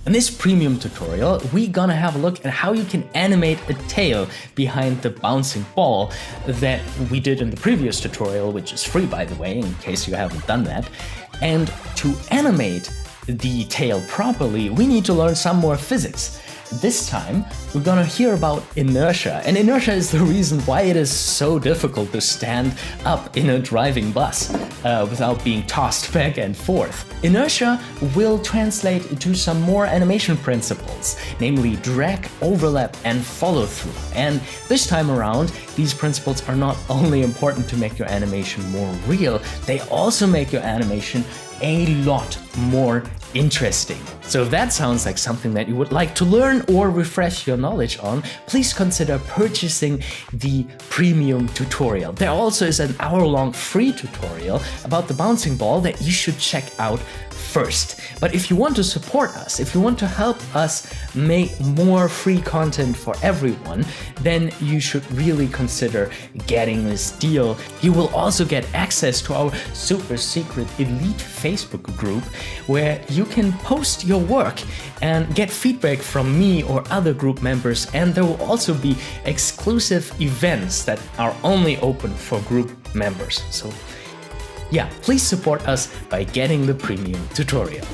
In this premium tutorial, we're gonna have a look at how you can animate a tail behind the bouncing ball that we did in the previous tutorial, which is free by the way, in case you haven't done that. And to animate the tail properly, we need to learn some more physics. This time, we're gonna hear about inertia, and inertia is the reason why it is so difficult to stand up in a driving bus without being tossed back and forth. Inertia will translate into some more animation principles, namely drag, overlap, and follow through. And this time around, these principles are not only important to make your animation more real, they also make your animation a lot more interesting. So if that sounds like something that you would like to learn or refresh your knowledge on, please consider purchasing the premium tutorial. There also is an hour-long free tutorial about the bouncing ball that you should check out first. But if you want to support us, if you want to help us make more free content for everyone, then you should really consider getting this deal. You will also get access to our super secret elite Facebook group where you can post your work and get feedback from me or other group members, and there will also be exclusive events that are only open for group members. So yeah, please support us by getting the premium tutorial.